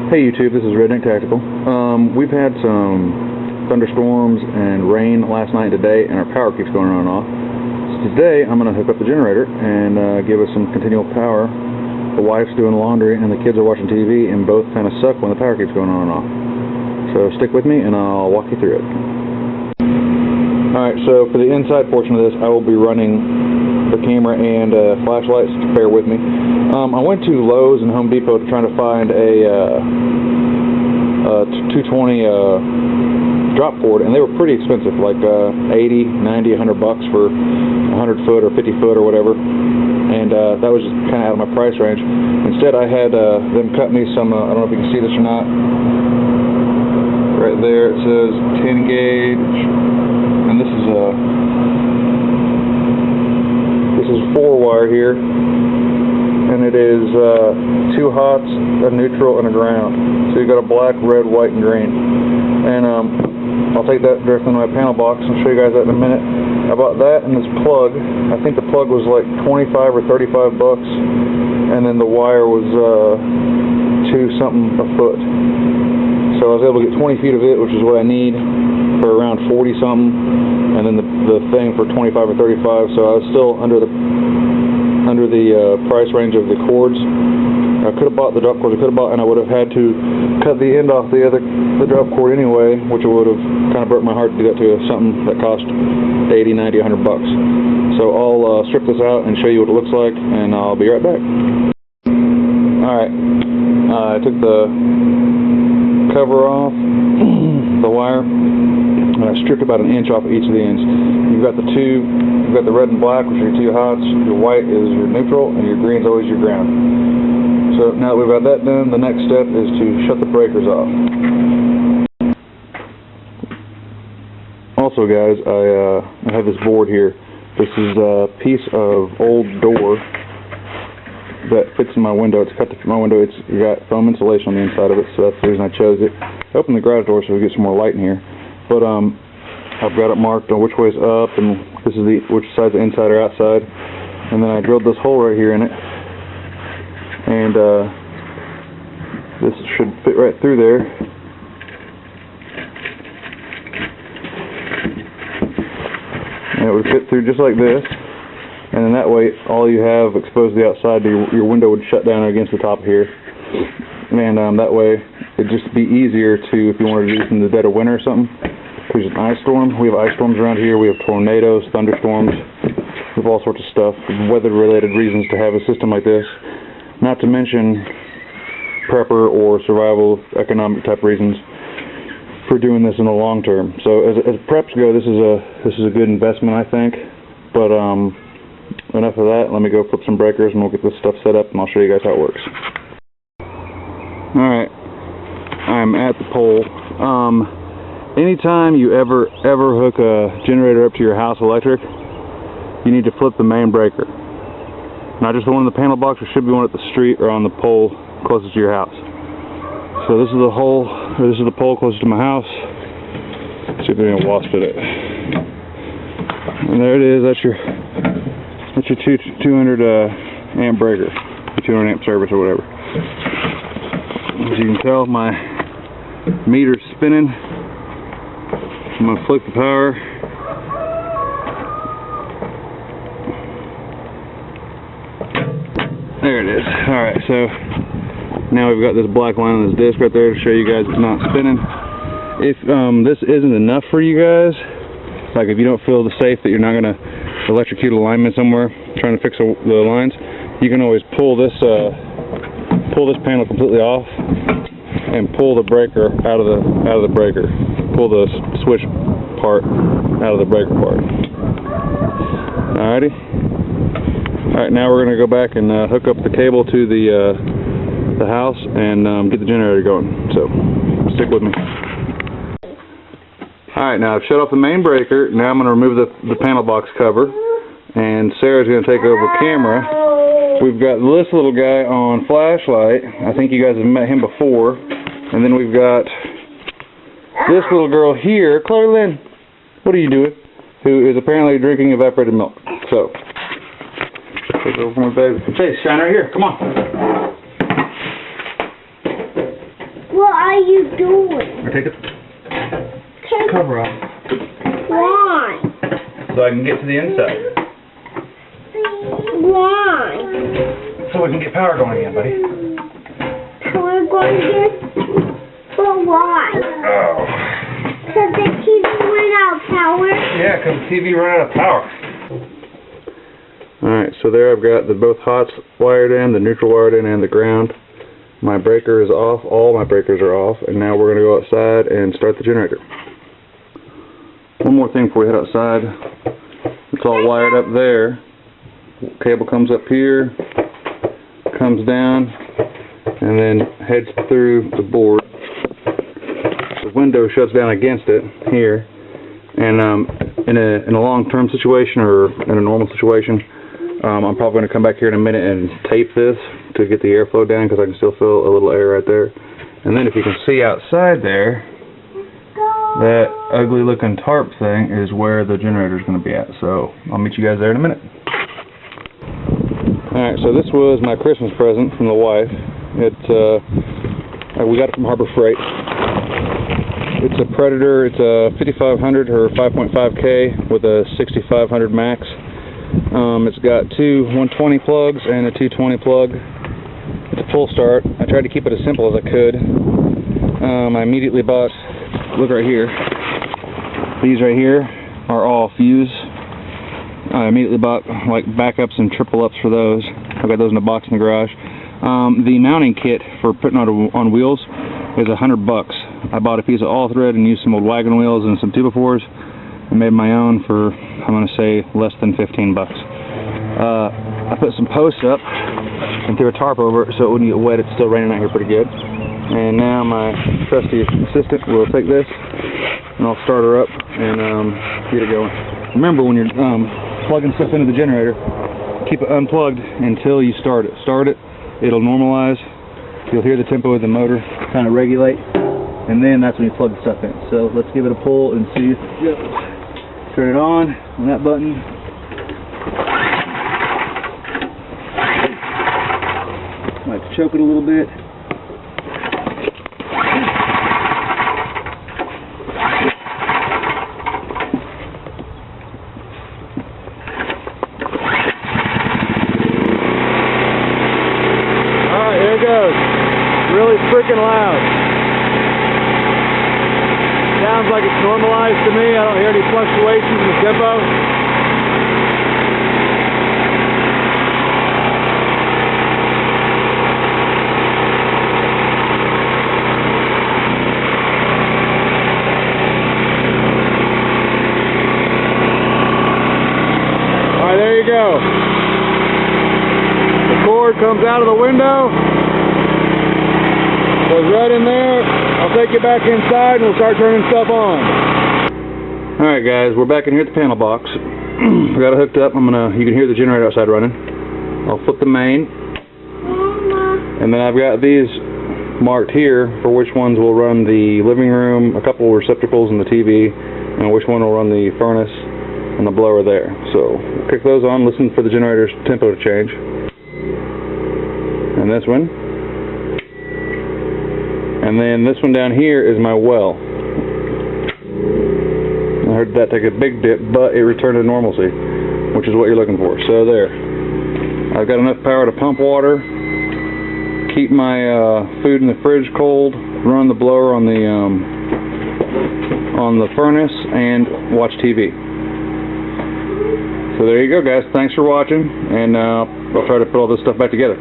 Hey YouTube, this is Redneck Tactical. We've had some thunderstorms and rain last night and today, and our power keeps going on and off. So today I'm going to hook up the generator and give us some continual power. The wife's doing laundry and the kids are watching TV, and both kind of suck when the power keeps going on and off. So stick with me and I'll walk you through it. Alright, so for the inside portion of this, I will be running the camera and flashlights. Bear with me. I went to Lowe's and Home Depot trying to find a 220 drop cord, and they were pretty expensive, like 80, 90, 100 bucks for 100 foot or 50 foot or whatever, and that was just kind of out of my price range. Instead, I had them cut me some, I don't know if you can see this or not, right there it says 10 gauge, and this is 4 wire here, and it is 2 hots, a neutral, and a ground. So you got a black, red, white, and green. And I'll take that directly into my panel box and show you guys that in a minute. I bought that and this plug. I think the plug was like 25 or 35 bucks, and then the wire was 2 something a foot. So I was able to get 20 feet of it, which is what I need for around 40 something, and then the thing for 25 or 35. So I was still under the price range of the cords. I could have bought the drop cord, and I would have had to cut the end off the drop cord anyway, which would have kind of broke my heart to do that to something that cost 80, 90, 100 bucks. So I'll strip this out and show you what it looks like, and I'll be right back. Alright, I took the cover off the wire, and I stripped about an inch off of each of the ends. You've got the red and black, which are your 2 hots, your white is your neutral, and your green is always your ground. So now that we've got that done, the next step is to shut the breakers off. Also guys, I have this board here. This is a piece of old door that fits in my window. It's cut to fit my window. It's got foam insulation on the inside of it, so that's the reason I chose it. I opened the garage door so we get some more light in here. But I've got it marked on which way's up, and this is which side's the inside or outside. And then I drilled this hole right here in it, and this should fit right through there. And it would fit through just like this. And then that way, all you have exposed to the outside, your window would shut down against the top here. And that way, it'd just be easier to, if you wanted to do this in the dead of winter or something. There's an ice storm. We have ice storms around here. We have tornadoes, thunderstorms. We have all sorts of stuff, weather-related reasons to have a system like this. Not to mention prepper or survival, economic type reasons for doing this in the long term. So as preps go, this is a good investment, I think. But enough of that. Let me go flip some breakers and we'll get this stuff set up, and I'll show you guys how it works. Alright, I'm at the pole. Anytime you ever hook a generator up to your house electric, you need to flip the main breaker. Not just the one in the panel box, there should be one at the street or on the pole closest to your house. So this is the hole, or this is the pole closest to my house. Let's see if there's any wasp at it. And there it is. That's your 200 amp breaker, 200 amp service or whatever. As you can tell, my meter's spinning. I'm going to flick the power. There it is. Alright, so now we've got this black line on this disc right there to show you guys it's not spinning. If this isn't enough for you guys, like if you don't feel safe that you're not going to electrocute a lineman somewhere trying to fix the lines, you can always pull this panel completely off and pull the breaker out of the breaker. Pull the switch part out of the breaker part. Alrighty. Alright, now we're going to go back and hook up the cable to the house and get the generator going. So stick with me. Alright, now I've shut off the main breaker. Now I'm going to remove the panel box cover, and Sarah's going to take over camera. We've got this little guy on flashlight. I think you guys have met him before. And then we've got this little girl here, Chloe Lynn, what are you doing? Who is apparently drinking evaporated milk. So, take over my baby. Chase, shine right here, come on. you doing? Or take the cover off. Why? So I can get to the inside. Why? So we can get power going again, buddy. We're going to get... But why? Oh. Because the TV went out of power? Yeah, because the TV ran out of power. Alright, so there I've got the both hots wired in, the neutral wired in, and the ground. My breaker is off, all my breakers are off, and now we're going to go outside and start the generator. One more thing before we head outside. It's all wired up there. Cable comes up here, comes down, and then heads through the board. The window shuts down against it here, and in a long-term situation or in a normal situation, I'm probably going to come back here in a minute and tape this to get the airflow down because I can still feel a little air right there. And then if you can see outside there, that ugly looking tarp thing is where the generator is going to be at. So I'll meet you guys there in a minute. Alright, so this was my Christmas present from the wife. We got it from Harbor Freight. It's a Predator. It's a 5500 or 5.5K with a 6500 max. It's got two 120 plugs and a 220 plug. It's a full start. I tried to keep it as simple as I could. I immediately bought, look right here, these right here are all fuse. I immediately bought like backups and triple ups for those. I've got those in a box in the garage. The mounting kit for putting on wheels is $100. I bought a piece of all thread and used some old wagon wheels and some 2x4s. I made my own for, I'm going to say, less than $15. I put some posts up and threw a tarp over it so it wouldn't get wet. It's still raining out here pretty good. And now my trusty assistant will take this and I'll start her up and get it going. Remember, when you're plugging stuff into the generator, keep it unplugged until you start it. Start it, it'll normalize. You'll hear the tempo of the motor kind of regulate, and then that's when you plug the stuff in. So let's give it a pull and see if it goes. Turn it on that button. Might choke it a little bit. Alright, here it goes. Really freaking loud. Sounds like it's normalized to me. I don't hear any fluctuations in the tempo. Alright, there you go. The cord comes out of the window. Goes right in there. I'll take you back inside and we'll start turning stuff on. Alright guys, we're back in here at the panel box. We got it hooked up. You can hear the generator outside running. I'll flip the main. And then I've got these marked here for which ones will run the living room, a couple receptacles in the TV, and which one will run the furnace and the blower there. So we'll kick those on, listen for the generator's tempo to change. And this one. And then this one down here is my well. I heard that take a big dip, but it returned to normalcy, which is what you're looking for. So there. I've got enough power to pump water, keep my food in the fridge cold, run the blower on the furnace, and watch TV. So there you go, guys. Thanks for watching, and I'll try to put all this stuff back together.